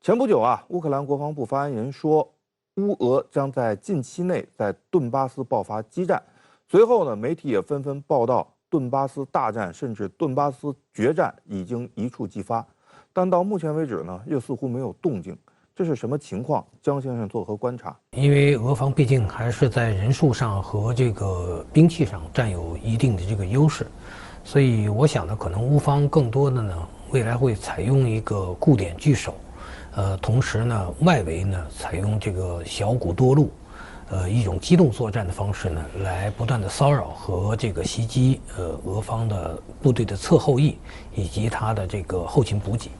前不久啊，乌克兰国防部发言人说，乌俄将在近期内在顿巴斯爆发激战。随后呢，媒体也纷纷报道顿巴斯大战甚至顿巴斯决战已经一触即发，但到目前为止呢，又似乎没有动静。这是什么情况？江先生作何观察？因为俄方毕竟还是在人数上和这个兵器上占有一定的这个优势，所以我想呢，可能乌方更多的呢，未来会采用一个固点据守，同时呢，外围呢采用这个小股多路，一种机动作战的方式呢，来不断的骚扰和这个袭击俄方的部队的侧后翼以及它的这个后勤补给。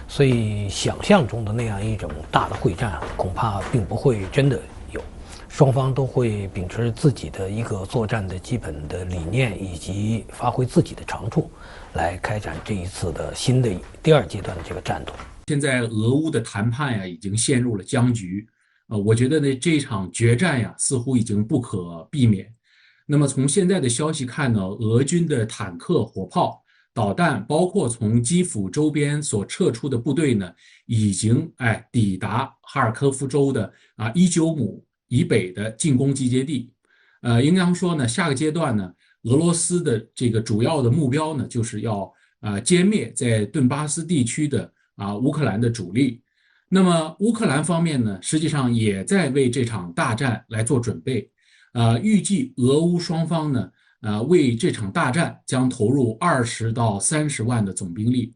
所以想象中的那样一种大的会战，恐怕并不会真的有。双方都会秉持自己的一个作战的基本的理念，以及发挥自己的长处，来开展这一次的新的第二阶段的这个战斗。现在俄乌的谈判呀，已经陷入了僵局。我觉得呢，这场决战呀，似乎已经不可避免。那么从现在的消息看呢，俄军的坦克、火炮、导弹，包括从基辅周边所撤出的部队呢，已经抵达哈尔科夫州的伊久姆以北的进攻集结地。应当说呢，下个阶段呢，俄罗斯的这个主要的目标呢，就是要歼灭在顿巴斯地区的乌克兰的主力。那么乌克兰方面呢，实际上也在为这场大战来做准备。预计俄乌双方呢，为这场大战将投入20到30万的总兵力。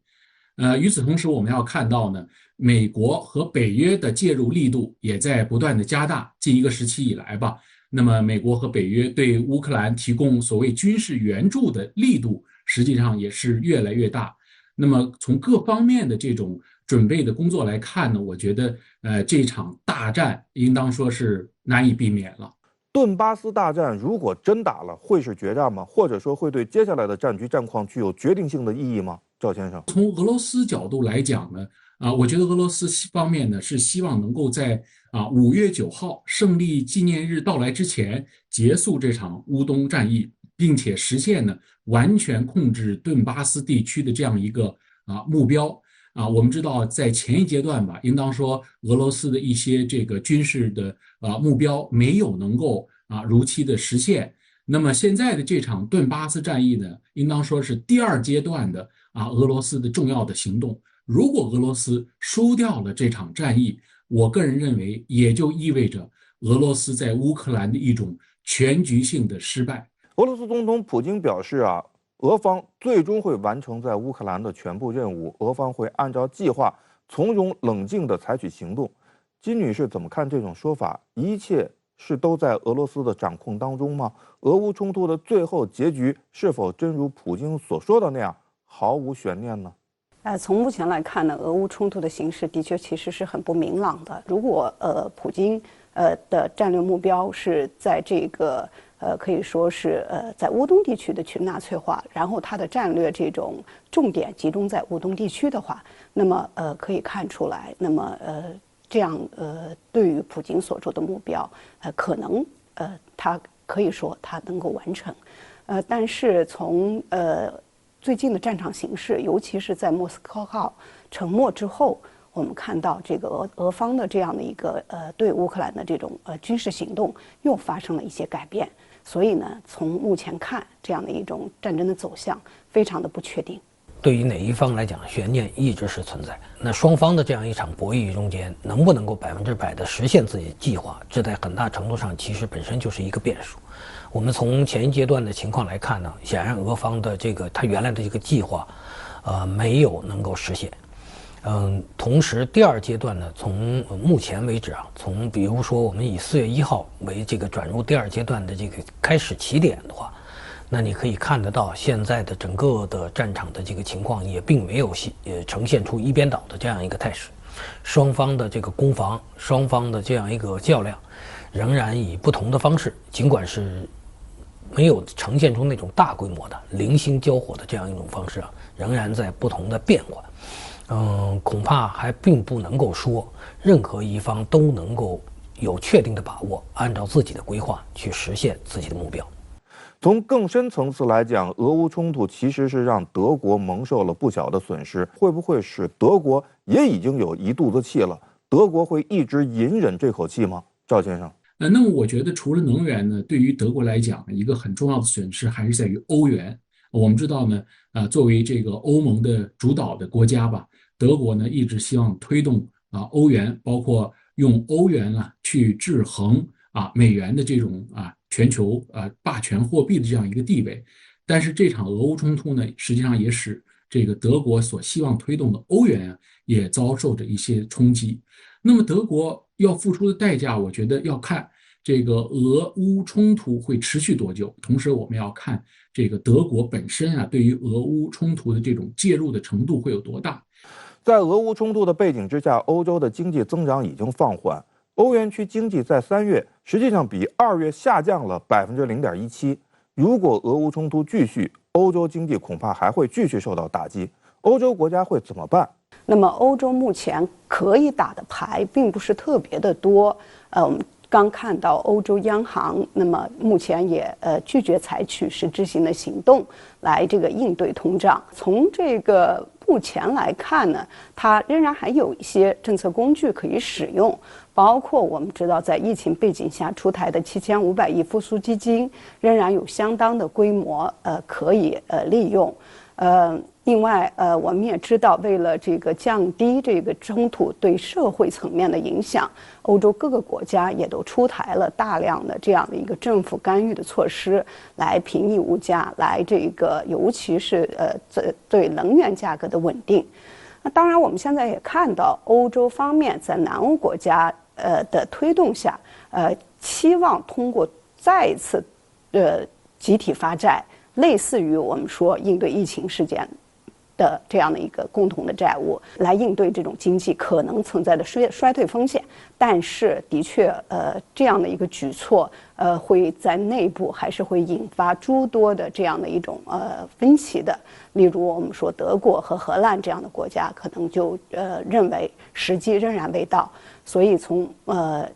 与此同时，我们要看到呢，美国和北约的介入力度也在不断的加大。近一个时期以来吧，那么美国和北约对乌克兰提供所谓军事援助的力度，实际上也是越来越大。那么从各方面的这种准备的工作来看呢，我觉得这场大战应当说是难以避免了。顿巴斯大战如果真打了，会是决战吗？或者说会对接下来的战局战况具有决定性的意义吗？赵先生，从俄罗斯角度来讲呢，我觉得俄罗斯方面呢是希望能够在5月9号胜利纪念日到来之前结束这场乌东战役，并且实现呢完全控制顿巴斯地区的这样一个目标。我们知道在前一阶段吧，应当说俄罗斯的一些这个军事的目标没有能够如期的实现。那么现在的这场顿巴斯战役呢，应当说是第二阶段的俄罗斯的重要的行动。如果俄罗斯输掉了这场战役，我个人认为也就意味着俄罗斯在乌克兰的一种全局性的失败。俄罗斯总统普京表示俄方最终会完成在乌克兰的全部任务，俄方会按照计划从容冷静地采取行动。金女士怎么看这种说法？一切是都在俄罗斯的掌控当中吗？俄乌冲突的最后结局是否真如普京所说的那样毫无悬念呢？从目前来看呢，俄乌冲突的形势的确其实是很不明朗的。如果普京的战略目标是在这个可以说是在乌东地区的去纳粹化，然后他的战略这种重点集中在乌东地区的话，那么可以看出来，那么这样对于普京所说的目标，可能他可以说他能够完成，但是从最近的战场形势，尤其是在莫斯科号沉没之后，我们看到这个俄方的这样的一个对乌克兰的这种军事行动又发生了一些改变，所以呢，从目前看，这样的一种战争的走向非常的不确定。对于哪一方来讲，悬念一直是存在。那双方的这样一场博弈中间，能不能够100%的实现自己的计划，这在很大程度上其实本身就是一个变数。我们从前一阶段的情况来看呢，显然俄方的他原来的这个计划，没有能够实现。同时第二阶段呢，从目前为止从比如说我们以4月1号为这个转入第二阶段的这个开始起点的话，那你可以看得到现在的整个的战场的这个情况也并没有呈现出一边倒的这样一个态势，双方的这个攻防，双方的这样一个较量，仍然以不同的方式，尽管是没有呈现出那种大规模的零星交火的这样一种方式仍然在不同的变化。恐怕还并不能够说任何一方都能够有确定的把握，按照自己的规划去实现自己的目标。从更深层次来讲，俄乌冲突其实是让德国蒙受了不小的损失，会不会使德国也已经有一肚子气了，德国会一直隐忍这口气吗？赵先生。那么我觉得除了能源呢，对于德国来讲，一个很重要的损失还是在于欧元。我们知道呢，作为这个欧盟的主导的国家吧，德国呢一直希望推动欧元，包括用欧元去制衡美元的这种全球霸权货币的这样一个地位。但是这场俄乌冲突呢，实际上也使这个德国所希望推动的欧元也遭受着一些冲击。那么德国要付出的代价，我觉得要看这个俄乌冲突会持续多久，同时我们要看这个德国本身对于俄乌冲突的这种介入的程度会有多大。在俄乌冲突的背景之下，欧洲的经济增长已经放缓，欧元区经济在3月实际上比2月下降了0.17%。如果俄乌冲突继续，欧洲经济恐怕还会继续受到打击。欧洲国家会怎么办？那么欧洲目前可以打的牌并不是特别的多。我们刚看到欧洲央行，那么目前也拒绝采取实质性的行动来这个应对通胀。从这个目前来看呢，它仍然还有一些政策工具可以使用，包括我们知道在疫情背景下出台的7500亿复苏基金，仍然有相当的规模可以利用。另外，我们也知道，为了这个降低这个冲突对社会层面的影响，欧洲各个国家也都出台了大量的这样的一个政府干预的措施，来平抑物价，来这个尤其是对能源价格的稳定。那当然，我们现在也看到，欧洲方面在南欧国家的推动下，期望通过再一次集体发债，类似于我们说应对疫情事件的这样的一个共同的债务，来应对这种经济可能存在的衰退风险。但是的确，这样的一个举措，会在内部还是会引发诸多的这样的一种分歧的。例如，我们说德国和荷兰这样的国家，可能就认为时机仍然未到。所以从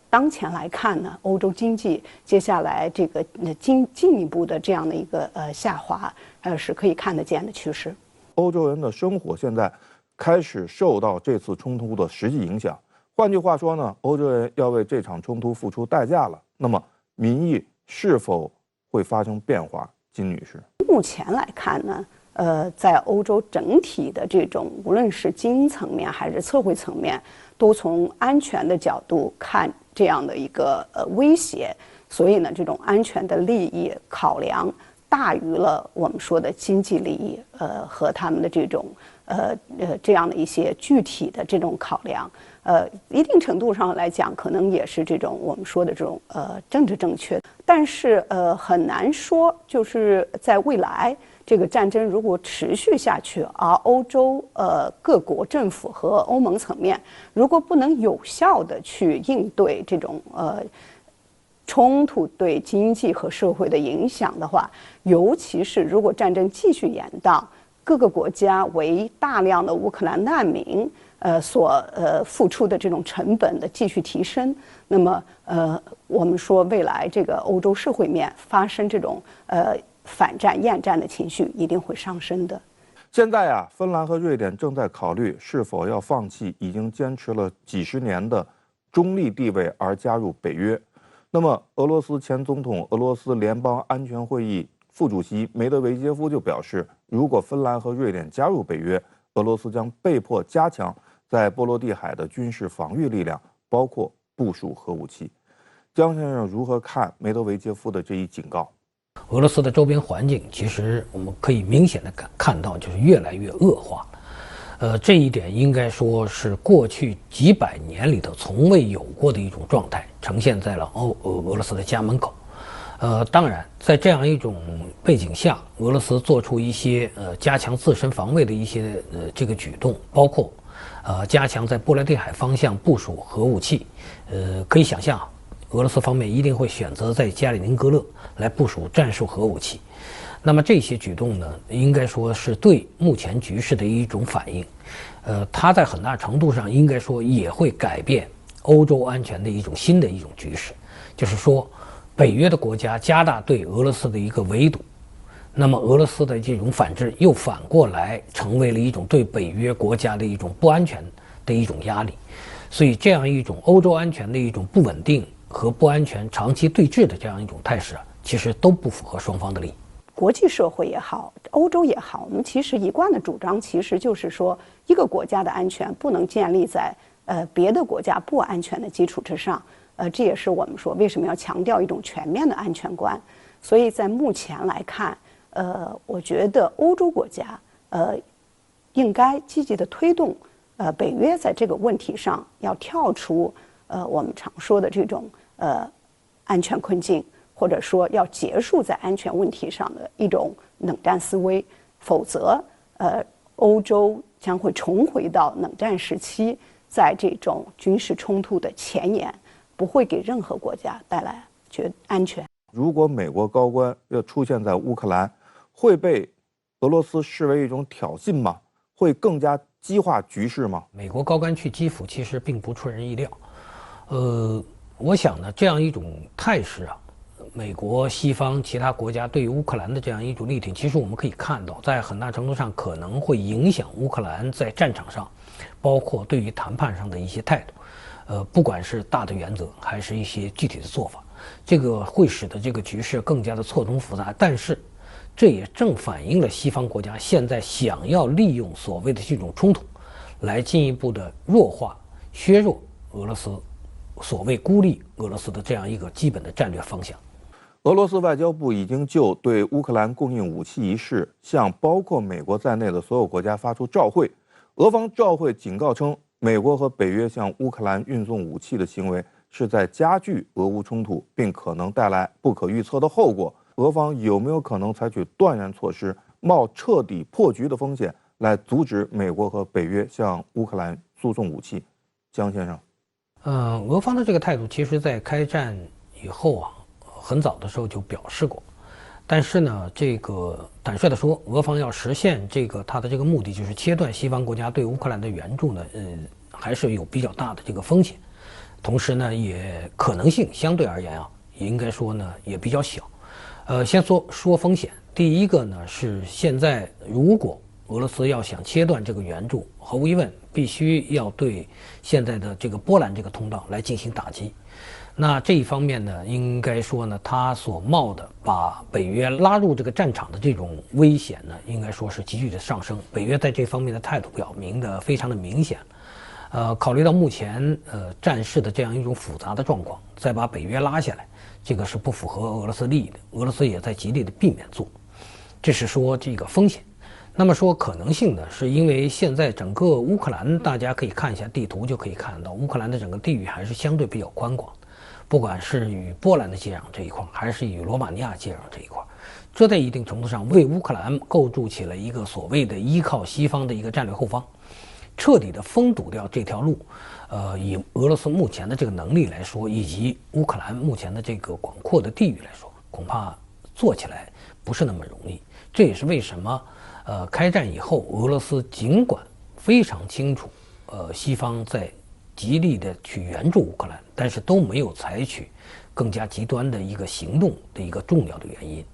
当前来看呢，欧洲经济接下来这个进一步的这样的一个下滑，是可以看得见的趋势。欧洲人的生活现在开始受到这次冲突的实际影响。换句话说呢，欧洲人要为这场冲突付出代价了。那么民意是否会发生变化？金女士，目前来看呢，在欧洲整体的这种无论是经济层面还是社会层面，都从安全的角度看这样的一个威胁，所以呢，这种安全的利益考量大于了我们说的经济利益，和他们的这种这样的一些具体的这种考量，一定程度上来讲，可能也是这种我们说的这种政治正确，但是很难说，就是在未来这个战争如果持续下去，而欧洲各国政府和欧盟层面如果不能有效的去应对这种冲突对经济和社会的影响的话，尤其是如果战争继续延宕，各个国家为大量的乌克兰难民所付出的这种成本的继续提升，那么我们说未来这个欧洲社会面发生这种反战厌战的情绪一定会上升的。现在芬兰和瑞典正在考虑是否要放弃已经坚持了几十年的中立地位而加入北约。那么，俄罗斯前总统、俄罗斯联邦安全会议副主席梅德韦杰夫就表示，如果芬兰和瑞典加入北约，俄罗斯将被迫加强在波罗的海的军事防御力量，包括部署核武器。江先生如何看梅德韦杰夫的这一警告？俄罗斯的周边环境其实我们可以明显的看到，就是越来越恶化。这一点应该说是过去几百年里头从未有过的一种状态，呈现在了俄罗斯的家门口。当然，在这样一种背景下，俄罗斯做出一些加强自身防卫的一些这个举动，包括加强在波罗的海方向部署核武器。可以想象，俄罗斯方面一定会选择在加里宁格勒来部署战术核武器。那么这些举动呢，应该说是对目前局势的一种反应。它在很大程度上应该说也会改变欧洲安全的一种新的一种局势，就是说北约的国家加大对俄罗斯的一个围堵，那么俄罗斯的这种反制又反过来成为了一种对北约国家的一种不安全的一种压力。所以这样一种欧洲安全的一种不稳定和不安全长期对峙的这样一种态势其实都不符合双方的利益。国际社会也好，欧洲也好，我们其实一贯的主张其实就是说，一个国家的安全不能建立在别的国家不安全的基础之上。这也是我们说为什么要强调一种全面的安全观。所以在目前来看，我觉得欧洲国家应该积极的推动北约在这个问题上要跳出我们常说的这种安全困境。或者说要结束在安全问题上的一种冷战思维，否则，欧洲将会重回到冷战时期，在这种军事冲突的前沿，不会给任何国家带来安全。如果美国高官要出现在乌克兰，会被俄罗斯视为一种挑衅吗？会更加激化局势吗？美国高官去基辅其实并不出人意料，我想呢，这样一种态势美国、西方其他国家对于乌克兰的这样一种力挺，其实我们可以看到，在很大程度上可能会影响乌克兰在战场上，包括对于谈判上的一些态度。不管是大的原则，还是一些具体的做法，这个会使得这个局势更加的错综复杂。但是，这也正反映了西方国家现在想要利用所谓的这种冲突，来进一步的弱化、削弱俄罗斯，所谓孤立俄罗斯的这样一个基本的战略方向。俄罗斯外交部已经就对乌克兰供应武器一事，向包括美国在内的所有国家发出照会。俄方照会警告称，美国和北约向乌克兰运送武器的行为是在加剧俄乌冲突，并可能带来不可预测的后果。俄方有没有可能采取断然措施，冒彻底破局的风险，来阻止美国和北约向乌克兰输送武器？江先生，俄方的这个态度，其实在开战以后很早的时候就表示过，但是呢，这个坦率的说，俄方要实现它的这个目的，就是切断西方国家对乌克兰的援助呢，还是有比较大的这个风险。同时呢，也可能性相对而言也应该说呢也比较小。先说风险，第一个呢是现在如果俄罗斯要想切断这个援助，毫无疑问必须要对现在的这个波兰这个通道来进行打击。那这一方面呢，应该说呢，他所冒的把北约拉入这个战场的这种危险呢，应该说是急剧的上升。北约在这方面的态度表明的非常的明显。考虑到目前战事的这样一种复杂的状况，再把北约拉下来，这个是不符合俄罗斯利益的。俄罗斯也在极力的避免做，这是说这个风险。那么说可能性呢，是因为现在整个乌克兰，大家可以看一下地图就可以看到，乌克兰的整个地域还是相对比较宽广。不管是与波兰的接壤这一块，还是与罗马尼亚接壤这一块，这在一定程度上为乌克兰构筑起了一个所谓的依靠西方的一个战略后方。彻底的封堵掉这条路，以俄罗斯目前的这个能力来说，以及乌克兰目前的这个广阔的地域来说，恐怕做起来不是那么容易。这也是为什么，开战以后，俄罗斯尽管非常清楚，西方在极力的去援助乌克兰，但是都没有采取更加极端的一个行动的一个重要的原因。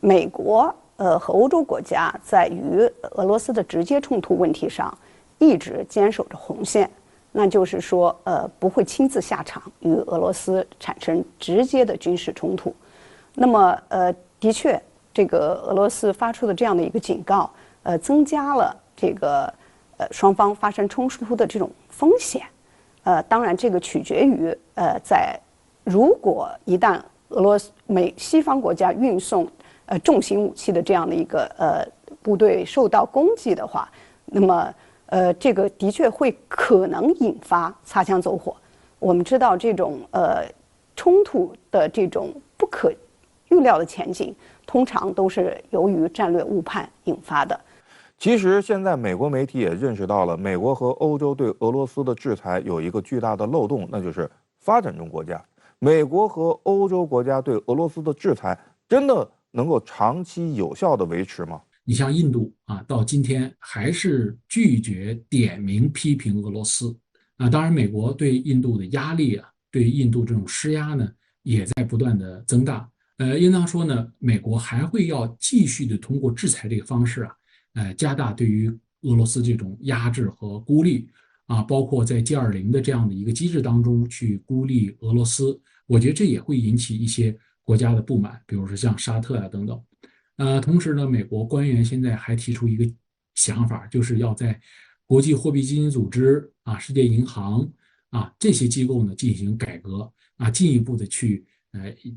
美国和欧洲国家在与俄罗斯的直接冲突问题上，一直坚守着红线，那就是说，不会亲自下场与俄罗斯产生直接的军事冲突。那么，的确，这个俄罗斯发出的这样的一个警告，增加了这个双方发生冲突的这种风险。当然，这个取决于如果一旦西方国家运送重型武器的这样的一个部队受到攻击的话，那么这个的确会可能引发擦枪走火。我们知道这种冲突的这种不可预料的前景，通常都是由于战略误判引发的。其实现在美国媒体也认识到了，美国和欧洲对俄罗斯的制裁有一个巨大的漏洞，那就是发展中国家。美国和欧洲国家对俄罗斯的制裁真的能够长期有效的维持吗？你像印度到今天还是拒绝点名批评俄罗斯当然，美国对印度的压力对印度这种施压呢，也在不断的增大。应当说呢，美国还会要继续的通过制裁这个方式加大对于俄罗斯这种压制和孤立。包括在 G20的这样的一个机制当中去孤立俄罗斯，我觉得这也会引起一些国家的不满，比如说像沙特等等。同时呢，美国官员现在还提出一个想法，就是要在国际货币基金组织世界银行这些机构呢进行改革进一步的去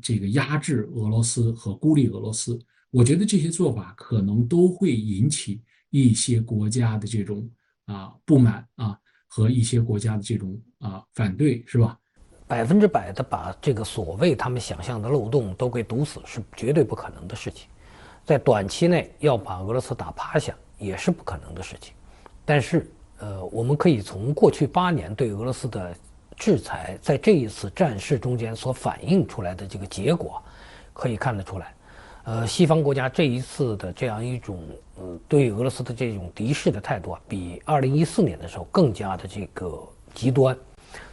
这个压制俄罗斯和孤立俄罗斯。我觉得这些做法可能都会引起一些国家的这种不满和一些国家的这种反对，是吧？100%的把这个所谓他们想象的漏洞都给堵死是绝对不可能的事情，在短期内要把俄罗斯打趴下也是不可能的事情。但是我们可以从过去8年对俄罗斯的制裁，在这一次战事中间所反映出来的这个结果可以看得出来。西方国家这一次的这样一种对俄罗斯的这种敌视的态度比2014年的时候更加的这个极端。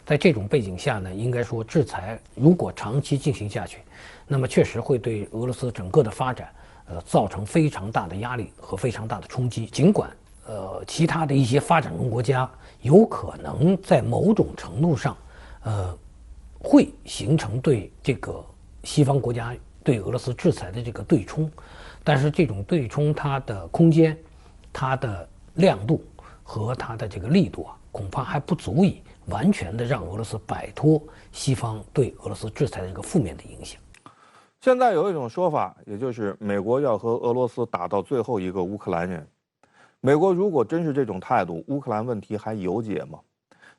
在这种背景下呢，应该说制裁如果长期进行下去，那么确实会对俄罗斯整个的发展造成非常大的压力和非常大的冲击。尽管其他的一些发展中国家有可能在某种程度上会形成对这个西方国家对俄罗斯制裁的这个对冲，但是这种对冲它的空间、它的亮度和它的这个力度恐怕还不足以完全的让俄罗斯摆脱西方对俄罗斯制裁的这个负面的影响。现在有一种说法，也就是美国要和俄罗斯打到最后一个乌克兰人。美国如果真是这种态度，乌克兰问题还有解吗？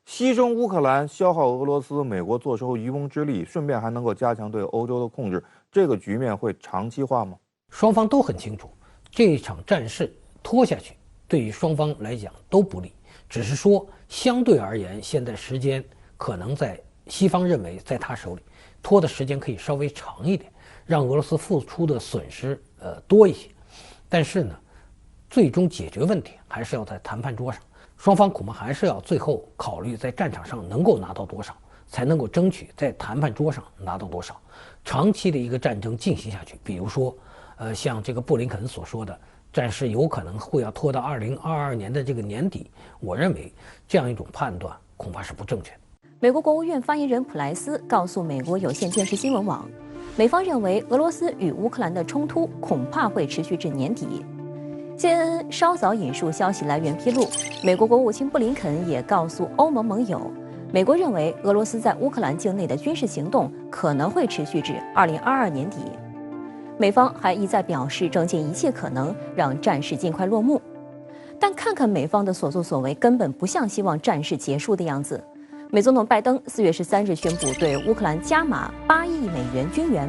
牺牲乌克兰，消耗俄罗斯，美国坐收渔翁之利，顺便还能够加强对欧洲的控制，这个局面会长期化吗？双方都很清楚，这场战事拖下去对于双方来讲都不利，只是说相对而言，现在时间可能在西方认为在他手里，拖的时间可以稍微长一点，让俄罗斯付出的损失多一些。但是呢，最终解决问题还是要在谈判桌上，双方恐怕还是要最后考虑在战场上能够拿到多少，才能够争取在谈判桌上拿到多少。长期的一个战争进行下去，比如说像这个布林肯所说的战事有可能会要拖到2022年的这个年底，我认为这样一种判断恐怕是不正确的。美国国务院发言人普莱斯告诉美国有线电视新闻网，美方认为俄罗斯与乌克兰的冲突恐怕会持续至年底。CNN 稍早引述消息来源披露，美国国务卿布林肯也告诉欧盟盟友，美国认为俄罗斯在乌克兰境内的军事行动可能会持续至2022年底。美方还一再表示正尽一切可能让战事尽快落幕，但看看美方的所作所为，根本不像希望战事结束的样子。美总统拜登4月13日宣布对乌克兰加码8亿美元军援，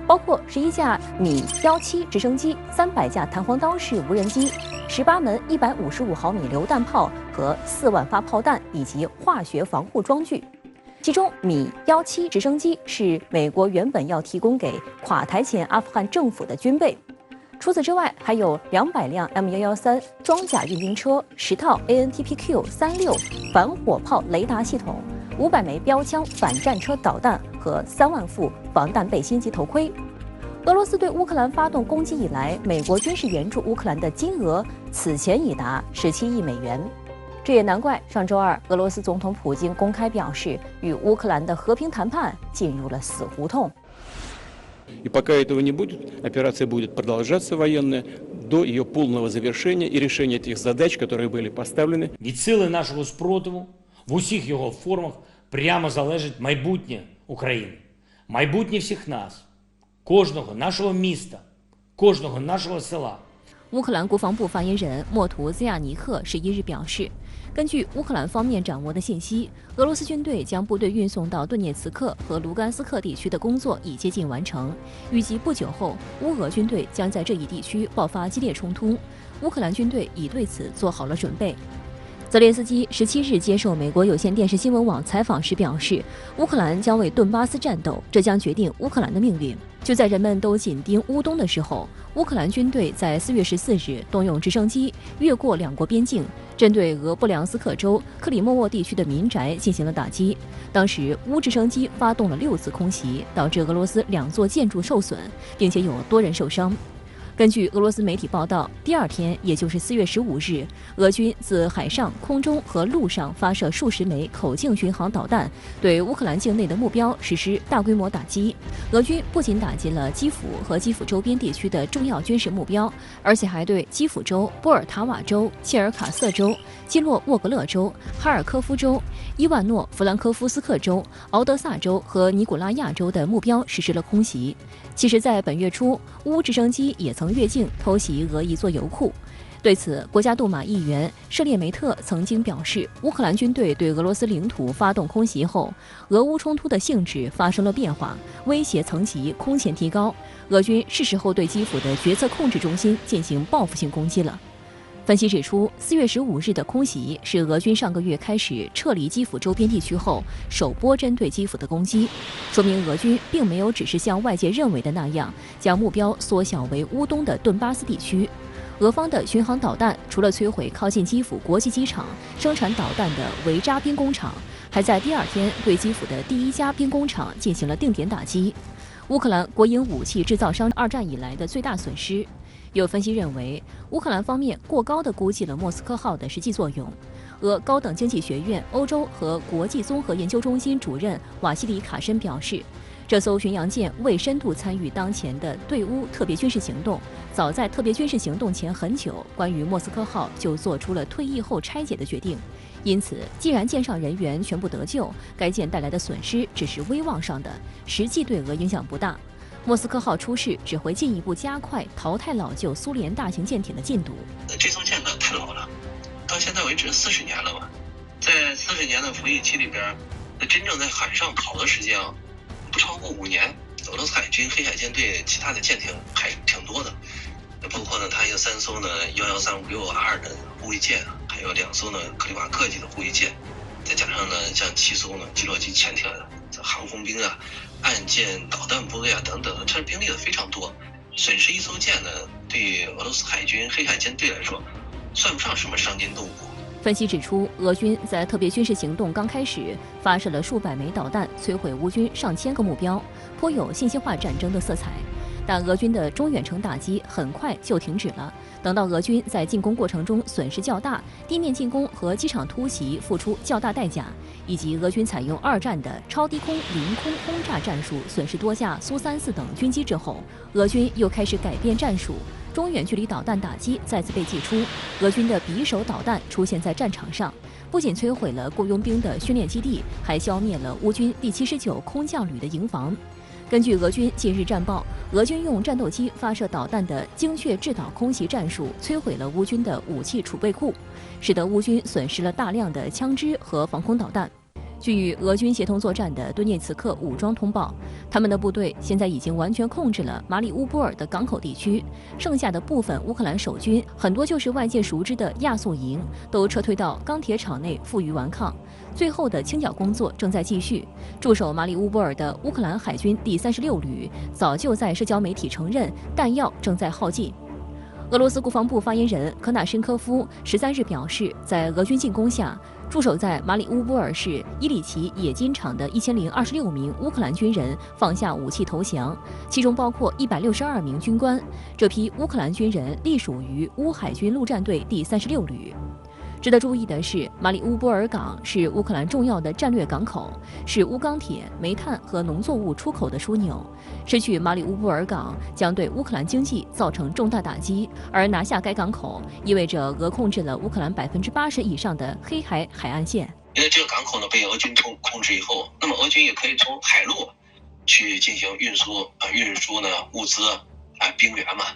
包括11架米17直升机、300架弹簧刀式无人机、18门155毫米榴弹炮和4万发炮弹以及化学防护装具。其中米17直升机是美国原本要提供给垮台前阿富汗政府的军备。除此之外，还有200辆 M113 装甲运兵车、10套 ANTPQ-36 反火炮雷达系统、500枚标枪反战车导弹和3万副防弹背心及头盔。俄罗斯对乌克兰发动攻击以来，美国军事援助乌克兰的金额此前已达17亿美元。这也难怪上周二，俄罗斯总统普京公开表示，与乌克兰的和平谈判进入了死胡同。И пока этого не будет, операция будет продолжаться военная до ее полного завершения и решения тех задач, которые были поставлены. Від сили нашого спротиву в усіх його формах прямо залежить майбутнє України, майбутнє всіх нас, кожного нашого міста, кожного нашого села. 乌克兰国防部发言人莫图兹亚尼克11日表示，根据乌克兰方面掌握的信息，俄罗斯军队将部队运送到顿涅茨克和卢甘斯克地区的工作已接近完成，预计不久后，乌俄军队将在这一地区爆发激烈冲突，乌克兰军队已对此做好了准备。泽连斯基17日接受美国有线电视新闻网采访时表示，乌克兰将为顿巴斯战斗，这将决定乌克兰的命运。就在人们都紧盯乌东的时候，乌克兰军队在4月14日动用直升机越过两国边境，针对俄布良斯克州克里莫沃地区的民宅进行了打击。当时乌直升机发动了6次空袭，导致俄罗斯2座建筑受损，并且有多人受伤。根根据俄罗斯媒体报道，第二天，也就是4月15日，俄军自海上、空中和陆上发射数十枚口径巡航导弹，对乌克兰境内的目标实施大规模打击。俄军不仅打击了基辅和基辅周边地区的重要军事目标，而且还对基辅州、波尔塔瓦州、切尔卡瑟州、基洛沃格勒州、哈尔科夫州、伊万诺弗兰科夫斯克州、敖德萨州和尼古拉亚州的目标实施了空袭。其实，在本月初，乌直升机也曾越境偷袭俄一座油库。对此，国家杜马议员舍列梅特曾经表示，乌克兰军队对俄罗斯领土发动空袭后，俄乌冲突的性质发生了变化，威胁层级空前提高，俄军是时候对基辅的决策控制中心进行报复性攻击了。分析指出，4月15日的空袭是俄军上个月开始撤离基辅周边地区后首波针对基辅的攻击，说明俄军并没有只是像外界认为的那样将目标缩小为乌东的顿巴斯地区。俄方的巡航导弹除了摧毁靠近基辅国际机场生产导弹的维扎兵工厂，还在第二天对基辅的第1家兵工厂进行了定点打击。乌克兰国营武器制造商2战以来的最大损失。有分析认为，乌克兰方面过高地估计了莫斯科号的实际作用。俄高等经济学院欧洲和国际综合研究中心主任瓦西里卡申表示，这艘巡洋舰未深度参与当前的对乌特别军事行动。早在特别军事行动前很久，关于莫斯科号就做出了退役后拆解的决定。因此，既然舰上人员全部得救，该舰带来的损失只是威望上的，实际对俄影响不大。莫斯科号出事只会进一步加快淘汰老旧苏联大型舰艇的进度。这艘舰呢太老了，到现在为止40年了吧，在40年的服役期里边，真正在海上跑的时间啊，不超过5年。俄罗斯海军黑海舰队其他的舰艇还挺多的，包括呢，它有3艘呢11356R 的护卫舰，还有2艘呢克里瓦克级的护卫舰，再加上呢像7艘呢基洛级潜艇、航空兵啊、岸舰导弹部队啊等等，这兵力的非常多。损失1艘舰呢，对俄罗斯海军黑海舰队来说，算不上什么伤筋动骨。分析指出，俄军在特别军事行动刚开始发射了数百枚导弹，摧毁乌军上千个目标，颇有信息化战争的色彩。但俄军的中远程打击很快就停止了。等到俄军在进攻过程中损失较大，地面进攻和机场突袭付出较大代价，以及俄军采用2战的超低空凌空轰炸战术，损失多架苏34等军机之后，俄军又开始改变战术。中远距离导弹打击再次被祭出，俄军的匕首导弹出现在战场上，不仅摧毁了雇佣兵的训练基地，还消灭了乌军第79空降旅的营房。根据俄军近日战报，俄军用战斗机发射导弹的精确制导空袭战术，摧毁了乌军的武器储备库，使得乌军损失了大量的枪支和防空导弹。据与俄军协同作战的顿涅茨克武装通报，他们的部队现在已经完全控制了马里乌波尔的港口地区，剩下的部分乌克兰守军，很多就是外界熟知的亚速营，都撤退到钢铁厂内负隅顽抗。最后的清剿工作正在继续。驻守马里乌波尔的乌克兰海军第36旅早就在社交媒体承认弹药正在耗尽。俄罗斯国防部发言人科纳申科夫13日表示，在俄军进攻下，驻守在马里乌波尔市伊里奇冶金厂的1026名乌克兰军人放下武器投降，其中包括162名军官。这批乌克兰军人隶属于乌海军陆战队第36旅。值得注意的是，马里乌波尔港是乌克兰重要的战略港口，是乌钢铁、煤炭和农作物出口的枢纽。失去马里乌波尔港将对乌克兰经济造成重大打击，而拿下该港口意味着俄控制了乌克兰80%以上的黑海海岸线。因为这个港口呢被俄军控制以后，那么俄军也可以从海路去进行运输呢物资兵员嘛。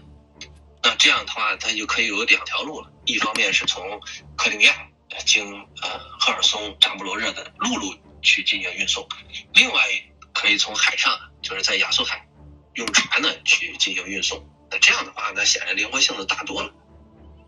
那这样的话，它就可以有2条路了。一方面是从克里米亚经赫尔松、扎波罗热的陆路去进行运送，另外可以从海上，就是在亚速海用船呢去进行运送。那这样的话，那显然灵活性就大多了。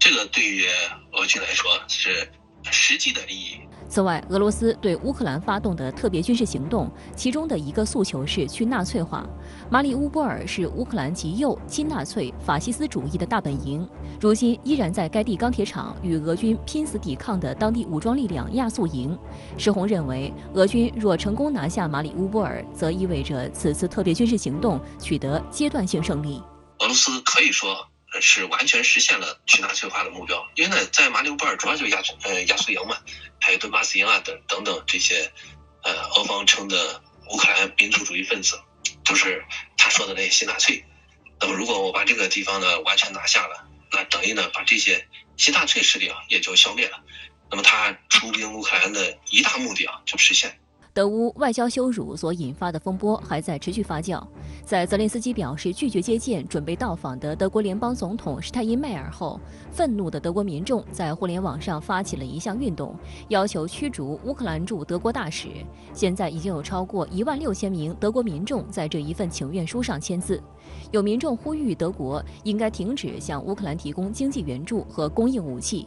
这个对于俄军来说是实际的利益。此外，俄罗斯对乌克兰发动的特别军事行动，其中的一个诉求是去纳粹化。马里乌波尔是乌克兰极右亲纳粹法西斯主义的大本营，如今依然在该地钢铁厂与俄军拼死抵抗的当地武装力量亚速营。石红认为，俄军若成功拿下马里乌波尔，则意味着此次特别军事行动取得阶段性胜利。俄罗斯可以说是完全实现了去纳粹化的目标。因为呢，在马里乌波尔主要就是亚速营嘛，还有顿巴斯营啊等等这些俄方称的乌克兰民族主义分子，就是他说的那些新纳粹。那么如果我把这个地方呢完全拿下了，那等于呢把这些新纳粹势力也就消灭了。那么他出兵乌克兰的一大目的就实现。德乌外交羞辱所引发的风波还在持续发酵。在泽连斯基表示拒绝接见准备到访的德国联邦总统施泰因迈尔后，愤怒的德国民众在互联网上发起了一项运动，要求驱逐乌克兰驻德国大使。现在已经有超过16000名德国民众在这一份请愿书上签字。有民众呼吁德国应该停止向乌克兰提供经济援助和供应武器。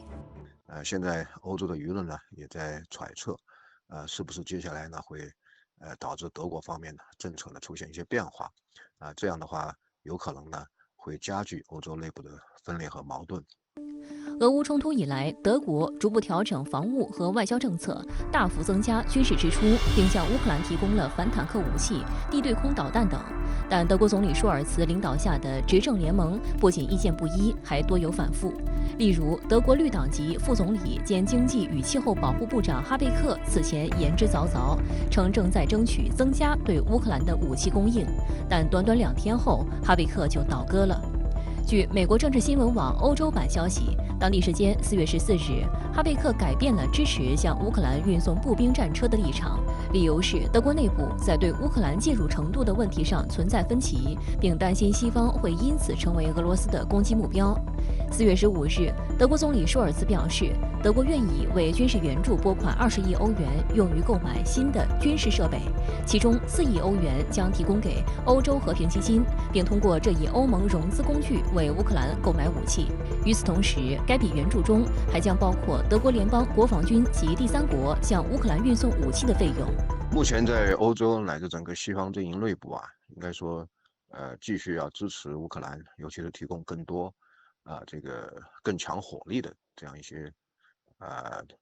现在欧洲的舆论呢也在揣测，是不是接下来呢会导致德国方面的政策呢出现一些变化，这样的话有可能呢会加剧欧洲内部的分裂和矛盾。俄乌冲突以来，德国逐步调整防务和外交政策，大幅增加军事支出，并向乌克兰提供了反坦克武器、地对空导弹等。但德国总理舒尔茨领导下的执政联盟不仅意见不一，还多有反复。例如，德国绿党籍副总理兼经济与气候保护部长哈贝克此前言之凿凿，称正在争取增加对乌克兰的武器供应，但短短2天后，哈贝克就倒戈了。据美国政治新闻网欧洲版消息，当地时间4月14日，哈贝克改变了支持向乌克兰运送步兵战车的立场，理由是德国内部在对乌克兰介入程度的问题上存在分歧，并担心西方会因此成为俄罗斯的攻击目标。4月15日，德国总理舒尔茨表示，德国愿意为军事援助拨款20亿欧元，用于购买新的军事设备，其中4亿欧元将提供给欧洲和平基金，并通过这一欧盟融资工具为乌克兰购买武器。与此同时，该笔援助中还将包括德国联邦国防军及第三国向乌克兰运送武器的费用。目前在欧洲乃至整个西方阵营内部应该说继续要支持乌克兰，尤其是提供更多这个更强火力的这样一些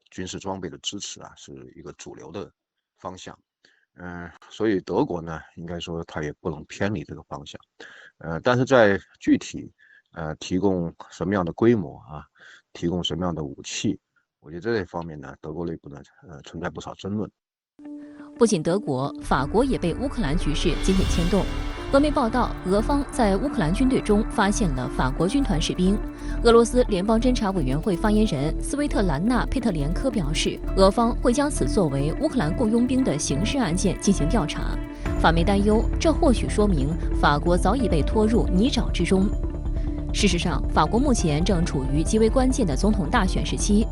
军事装备的支持是一个主流的方向。所以德国呢，应该说它也不能偏离这个方向。但是在具体提供什么样的规模提供什么样的武器，我觉得这方面呢，德国内部呢存在不少争论。不仅德国，法国也被乌克兰局势紧紧牵动。俄媒报道，俄方在乌克兰军队中发现了法国军团士兵。俄罗斯联邦侦察委员会发言人斯维特兰娜·佩特连科表示，俄方会将此作为乌克兰雇佣兵的刑事案件进行调查。法媒担忧，这或许说明法国早已被拖入泥沼之中。事实上，法国目前正处于极为关键的总统大选时期。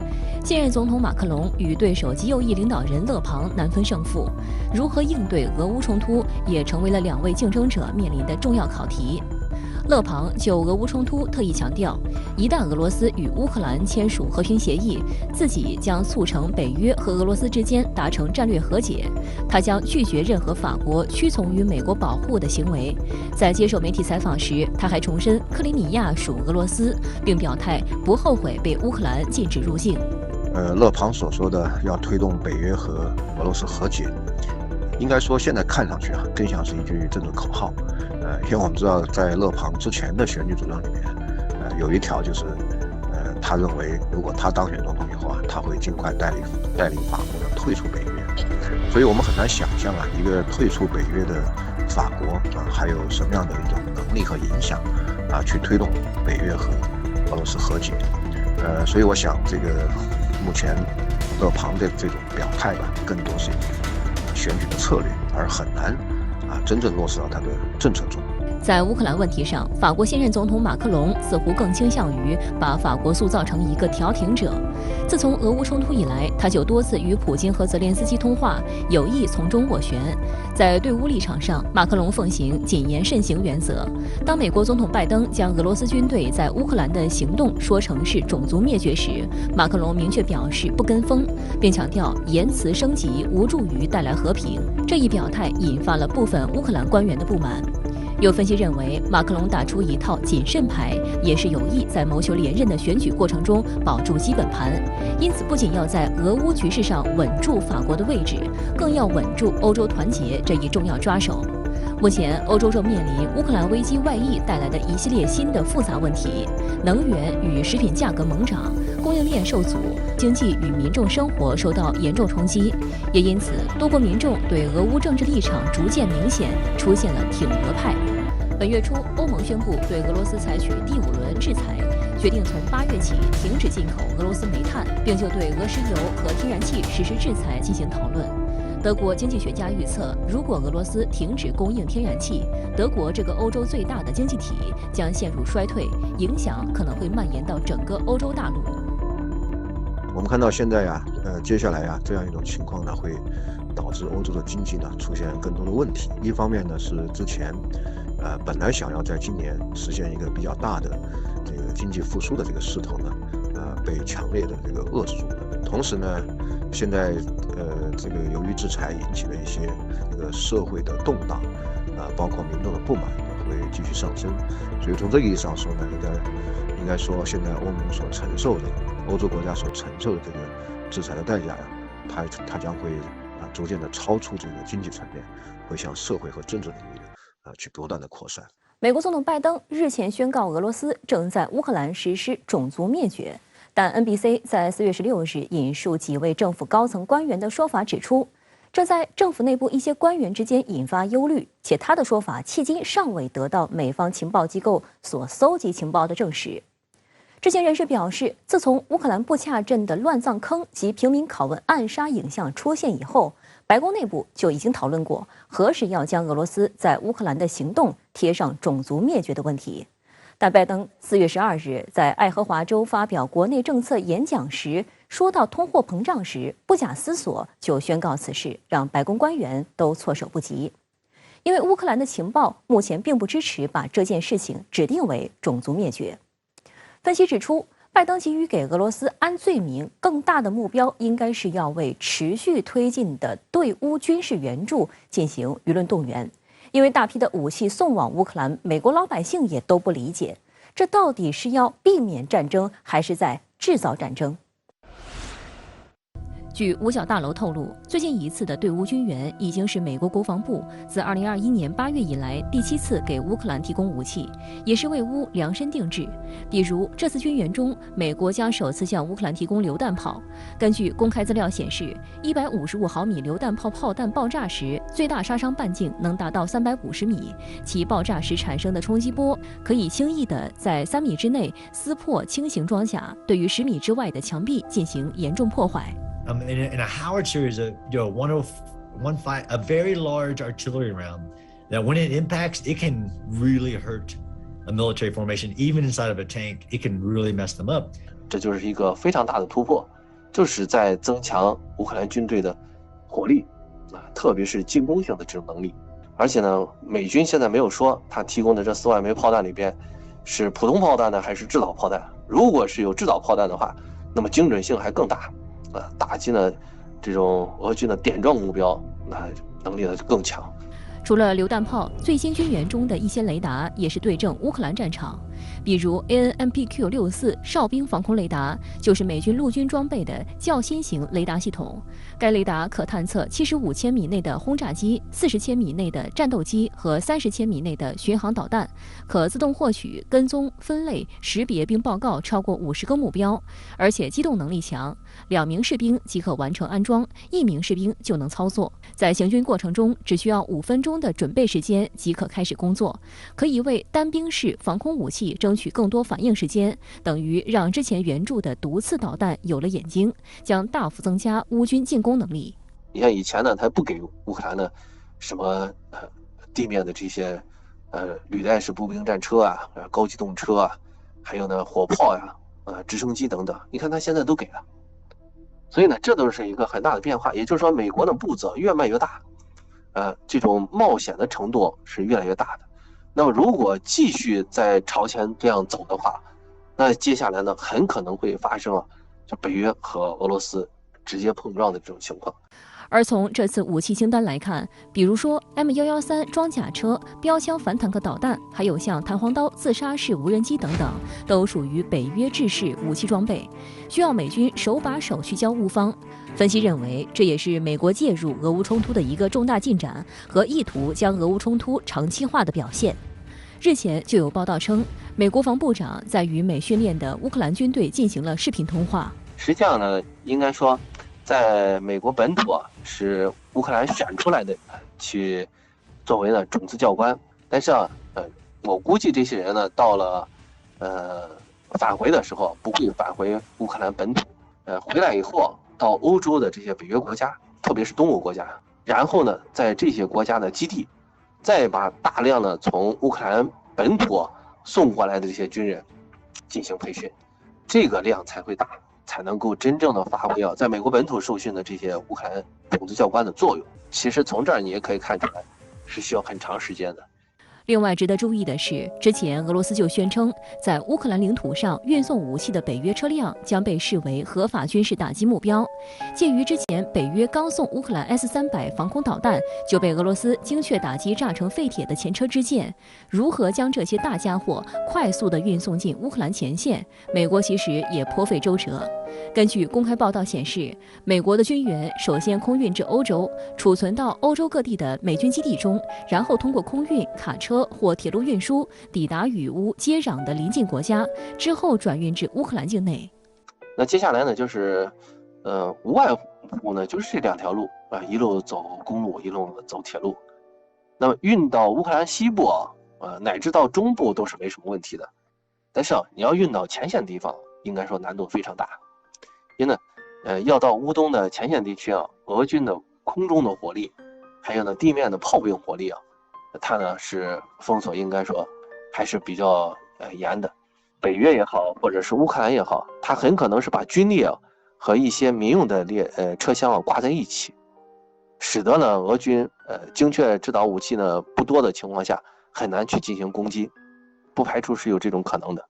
现任总统马克龙与对手极右翼领导人勒庞难分胜负，如何应对俄乌冲突也成为了2位竞争者面临的重要考题。勒庞就俄乌冲突特意强调，一旦俄罗斯与乌克兰签署和平协议，自己将促成北约和俄罗斯之间达成战略和解。他将拒绝任何法国屈从于美国保护的行为。在接受媒体采访时，他还重申克里米亚属俄罗斯，并表态不后悔被乌克兰禁止入境。勒庞所说的要推动北约和俄罗斯和解，应该说现在看上去更像是一句政治口号。因为我们知道，在勒庞之前的选举主张里面，有一条就是，他认为如果他当选总统以后他会尽快带领法国呢退出北约。所以我们很难想象一个退出北约的法国还有什么样的一种能力和影响去推动北约和俄罗斯和解。所以我想这个目前勒庞的这种表态更多是一种选举的策略，而很难真正落实到他的政策中。在乌克兰问题上，法国现任总统马克龙似乎更倾向于把法国塑造成一个调停者。自从俄乌冲突以来，他就多次与普京和泽连斯基通话，有意从中斡旋。在对乌立场上，马克龙奉行谨言慎行原则。当美国总统拜登将俄罗斯军队在乌克兰的行动说成是种族灭绝时，马克龙明确表示不跟风，并强调言辞升级无助于带来和平。这一表态引发了部分乌克兰官员的不满。有分析认为，马克龙打出一套谨慎牌，也是有意在谋求连任的选举过程中保住基本盘。因此，不仅要在俄乌局势上稳住法国的位置，更要稳住欧洲团结这一重要抓手。目前，欧洲正面临乌克兰危机外溢带来的一系列新的复杂问题：能源与食品价格猛涨，供应链受阻，经济与民众生活受到严重冲击。也因此，多国民众对俄乌政治立场逐渐明显，出现了挺俄派。本月初，欧盟宣布对俄罗斯采取第5轮制裁，决定从8月起停止进口俄罗斯煤炭，并就对俄石油和天然气实施制裁进行讨论。德国经济学家预测，如果俄罗斯停止供应天然气，德国这个欧洲最大的经济体将陷入衰退，影响可能会蔓延到整个欧洲大陆。我们看到现在呀，接下来呀，这样一种情况呢，会导致欧洲的经济呢出现更多的问题。一方面呢是之前，本来想要在今年实现一个比较大的这个经济复苏的这个势头呢，被强烈的这个遏制住了。同时呢，现在这个由于制裁引起了一些这个社会的动荡，包括民众的不满会继续上升。所以从这个意义上说呢，应该说现在欧盟所承受的，欧洲国家所承受的这个制裁的代价呀，它将会逐渐的超出这个经济层面，会向社会和政治领域去不断的扩散。美国总统拜登日前宣告，俄罗斯正在乌克兰实施种族灭绝。但 NBC 在4月16日引述几位政府高层官员的说法指出，这在政府内部一些官员之间引发忧虑，且他的说法迄今尚未得到美方情报机构所搜集情报的证实。知情人士表示，自从乌克兰布恰镇的乱葬坑及平民拷问暗杀影像出现以后，白宫内部就已经讨论过何时要将俄罗斯在乌克兰的行动贴上种族灭绝的问题。但拜登4月12日在爱荷华州发表国内政策演讲时，说到通货膨胀时，不假思索就宣告此事，让白宫官员都措手不及。因为乌克兰的情报目前并不支持把这件事情指定为种族灭绝。分析指出，拜登急于给俄罗斯安罪名，更大的目标应该是要为持续推进的对乌军事援助进行舆论动员。因为大批的武器送往乌克兰，美国老百姓也都不理解，这到底是要避免战争，还是在制造战争？据五角大楼透露，最近一次的对乌军援已经是美国国防部自2021年8月以来第7次给乌克兰提供武器，也是为乌量身定制。比如这次军援中，美国将首次向乌克兰提供榴弹炮。根据公开资料显示，155毫米榴弹炮炮弹爆炸时，最大杀伤半径能达到350米，其爆炸时产生的冲击波可以轻易地在3米之内撕破轻型装甲，对于10米之外的墙壁进行严重破坏。In a howitzer is a very large artillery round that when it impacts, it can really hurt a military formation. Even inside of a tank, it can really mess them up. 这就是一个非常大的突破，就是在增强乌克兰军队的火力特别是进攻性的这种能力。而且呢，美军现在没有说他提供的这4万枚炮弹里边是普通炮弹呢，还是制导炮弹。如果是有制导炮弹的话，那么精准性还更大。打击呢这种俄军的点状目标，那能力呢就更强。除了榴弹炮，最新军援中的一些雷达也是对正乌克兰战场，比如 AN/MPQ-64 哨兵防空雷达，就是美军陆军装备的较新型雷达系统。该雷达可探测75千米内的轰炸机、40千米内的战斗机和30千米内的巡航导弹，可自动获取、跟踪、分类、识别并报告超过50个目标，而且机动能力强，2名士兵即可完成安装，1名士兵就能操作。在行军过程中，只需要5分钟的准备时间即可开始工作，可以为单兵式防空武器争取更多反应时间，等于让之前援助的毒刺导弹有了眼睛，将大幅增加乌军进攻能力。你看以前呢，他不给乌克兰的什么地面的这些履带式步兵战车啊、高机动车啊，还有呢火炮呀、直升机等等，你看他现在都给了。所以呢，这都是一个很大的变化。也就是说，美国的步子越迈越大，这种冒险的程度是越来越大的。那么，如果继续在朝前这样走的话，那接下来呢，很可能会发生就北约和俄罗斯直接碰撞的这种情况。而从这次武器清单来看，比如说 M113 装甲车、标枪反坦克导弹，还有像弹簧刀自杀式无人机等等，都属于北约制式武器装备，需要美军手把手去教乌方。分析认为，这也是美国介入俄乌冲突的一个重大进展和意图将俄乌冲突长期化的表现。日前就有报道称，美国防部长在与美训练的乌克兰军队进行了视频通话。实际上呢，应该说，在美国本土是乌克兰选出来的，去作为呢种子教官。但是我估计这些人呢，到了返回的时候，不会返回乌克兰本土，回来以后到欧洲的这些北约国家，特别是东欧国家，然后呢，在这些国家的基地，再把大量的从乌克兰本土送过来的这些军人进行培训，这个量才会大，才能够真正的发挥在美国本土受训的这些乌克兰种子教官的作用。其实从这儿你也可以看出来，是需要很长时间的。另外值得注意的是，之前俄罗斯就宣称，在乌克兰领土上运送武器的北约车辆将被视为合法军事打击目标。鉴于之前北约刚送乌克兰 S-300防空导弹就被俄罗斯精确打击炸成废铁的前车之鉴，如何将这些大家伙快速地运送进乌克兰前线，美国其实也颇费周折。根据公开报道显示，美国的军援首先空运至欧洲，储存到欧洲各地的美军基地中，然后通过空运、卡车或铁路运输抵达与乌接壤的邻近国家，之后转运至乌克兰境内。那接下来呢，就是无外乎呢就是这两条路一路走公路，一路走铁路。那么运到乌克兰西部乃至到中部都是没什么问题的，但是你要运到前线地方，应该说难度非常大。因为要到乌东的前线地区俄军的空中的火力，还有呢地面的炮兵火力它呢是封锁，应该说还是比较严的。北约也好，或者是乌克兰也好，它很可能是把军力和一些民用的车厢挂在一起，使得呢俄军精确制导武器呢不多的情况下，很难去进行攻击，不排除是有这种可能的。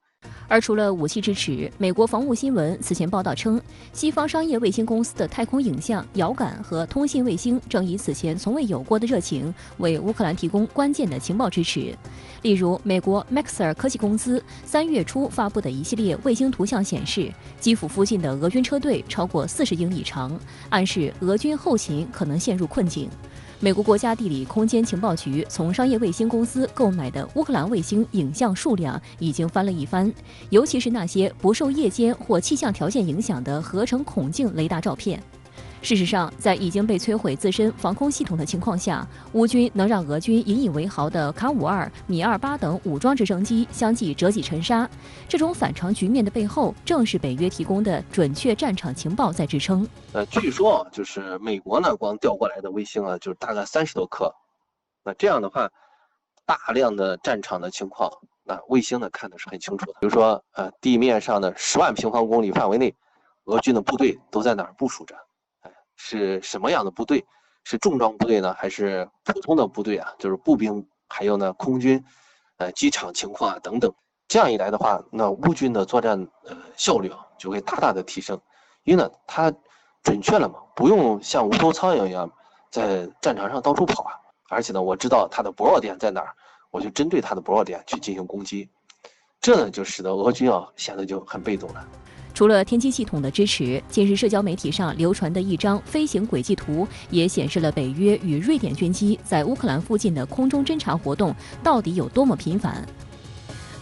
而除了武器支持，美国防务新闻此前报道称，西方商业卫星公司的太空影像、遥感和通信卫星正以此前从未有过的热情为乌克兰提供关键的情报支持。例如，美国 Maxar 科技公司3月初发布的一系列卫星图像显示，基辅附近的俄军车队超过40英里长，暗示俄军后勤可能陷入困境。美国国家地理空间情报局从商业卫星公司购买的乌克兰卫星影像数量已经翻了一番，尤其是那些不受夜间或气象条件影响的合成孔径雷达照片。事实上，在已经被摧毁自身防空系统的情况下，乌军能让俄军引以为豪的卡52、米28等武装直升机相继折戟沉沙。这种反常局面的背后，正是北约提供的准确战场情报在支撑。据说就是美国呢，光调过来的卫星就是大概30多颗。那这样的话，大量的战场的情况，那卫星呢看的是很清楚的。比如说，地面上的10万平方公里范围内，俄军的部队都在哪儿部署着？是什么样的部队？是重装部队呢，还是普通的部队就是步兵，还有呢空军，机场情况等等。这样一来的话，那乌军的作战效率就会大大的提升，因为呢它准确了嘛，不用像无头苍蝇一样在战场上到处跑而且呢我知道它的薄弱点在哪儿，我就针对它的薄弱点去进行攻击，这呢就使得俄军显得就很被动了。除了天基系统的支持，近日社交媒体上流传的一张飞行轨迹图也显示了北约与瑞典军机在乌克兰附近的空中侦察活动到底有多么频繁。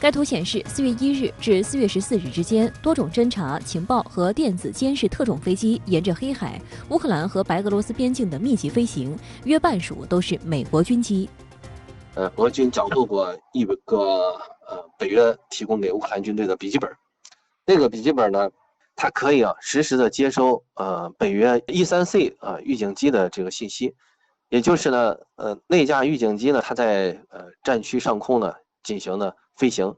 该图显示，4月1日至4月14日之间，多种侦察、情报和电子监视特种飞机沿着黑海、乌克兰和白俄罗斯边境的密集飞行，约半数都是美国军机。俄军缴获过一个北约提供给乌克兰军队的笔记本。那个笔记本呢，它可以实时的接收北约 E3C 预警机的这个信息，也就是呢那架预警机呢，它在战区上空呢进行了飞行，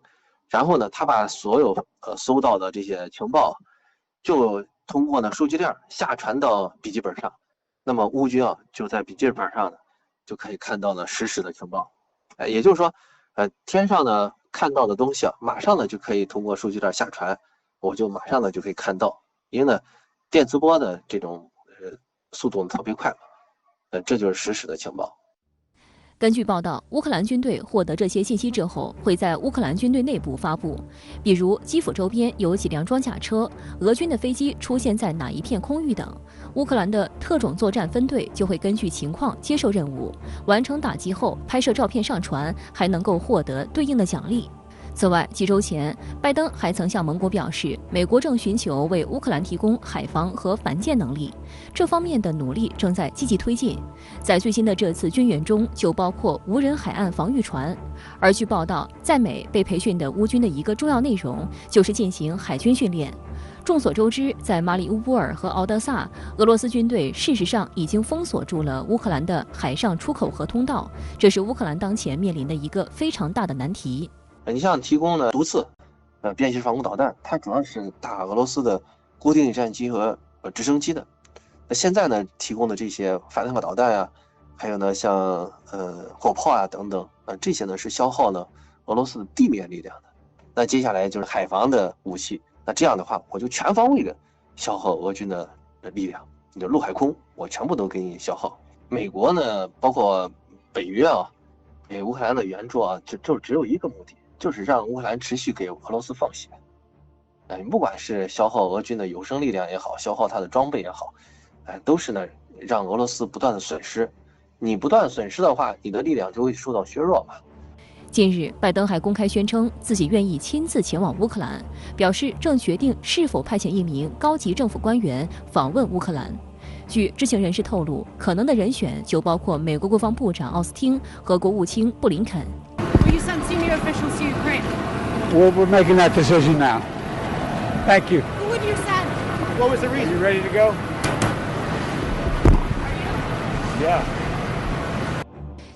然后呢它把所有搜到的这些情报就通过呢数据链下传到笔记本上，那么乌军就在笔记本上呢就可以看到呢实时的情报，也就是说天上呢看到的东西马上呢就可以通过数据链下传，我就马上呢就可以看到，因为呢电磁波的这种速度特别快嘛，这就是实时的情报。根据报道，乌克兰军队获得这些信息之后，会在乌克兰军队内部发布，比如基辅周边有几辆装甲车，俄军的飞机出现在哪一片空域等。乌克兰的特种作战分队就会根据情况接受任务，完成打击后拍摄照片上传，还能够获得对应的奖励。此外，几周前，拜登还曾向盟国表示，美国正寻求为乌克兰提供海防和反舰能力，这方面的努力正在积极推进。在最新的这次军援中，就包括无人海岸防御船。而据报道，在美被培训的乌军的一个重要内容就是进行海军训练。众所周知，在马里乌波尔和敖德萨，俄罗斯军队事实上已经封锁住了乌克兰的海上出口和通道，这是乌克兰当前面临的一个非常大的难题。你像提供的毒刺，便携防空导弹，它主要是打俄罗斯的固定战机和直升机的。那现在呢，提供的这些反坦克导弹啊，还有呢像火炮啊等等，这些呢是消耗呢俄罗斯的地面力量的。那接下来就是海防的武器，那这样的话，我就全方位的消耗俄军的力量，你就陆海空我全部都给你消耗。美国呢，包括北约啊，给乌克兰的援助啊，就只有一个目的。就是让乌克兰持续给俄罗斯放血，不管是消耗俄军的有生力量也好，消耗他的装备也好，都是呢让俄罗斯不断的损失。你不断损失的话，你的力量就会受到削弱嘛。近日，拜登还公开宣称自己愿意亲自前往乌克兰，表示正决定是否派遣一名高级政府官员访问乌克兰。据知情人士透露，可能的人选就包括美国国防部长奥斯汀和国务卿布林肯。Will you send senior officials to Ukraine? We're making that decision now. Thank you. Who would you send? What was the reason? You ready to go? Yeah.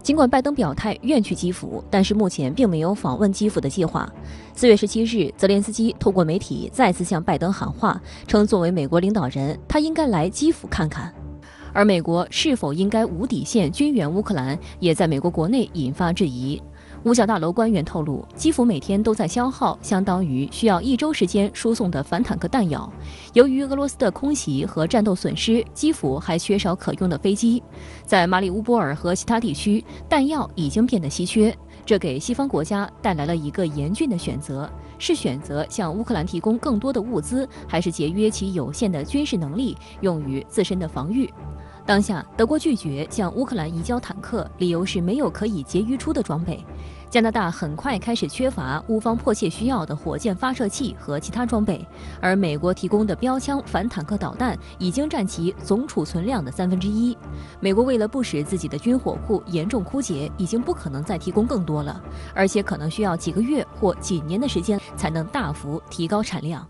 尽管拜登表态愿去基辅，但是目前并没有访问基辅的计划。4月17日，泽连斯基透过媒体再次向拜登喊话，称作为美国领导人，他应该来基辅看看。而美国是否应该无底线军援乌克兰，也在美国国内引发质疑。五角大楼官员透露，基辅每天都在消耗相当于需要1周时间输送的反坦克弹药。由于俄罗斯的空袭和战斗损失，基辅还缺少可用的飞机。在马里乌波尔和其他地区，弹药已经变得稀缺，这给西方国家带来了一个严峻的选择：是选择向乌克兰提供更多的物资，还是节约其有限的军事能力，用于自身的防御？当下，德国拒绝向乌克兰移交坦克，理由是没有可以结余出的装备。加拿大很快开始缺乏乌方迫切需要的火箭发射器和其他装备，而美国提供的标枪反坦克导弹已经占其总储存量的1/3。美国为了不使自己的军火库严重枯竭，已经不可能再提供更多了，而且可能需要几个月或几年的时间才能大幅提高产量。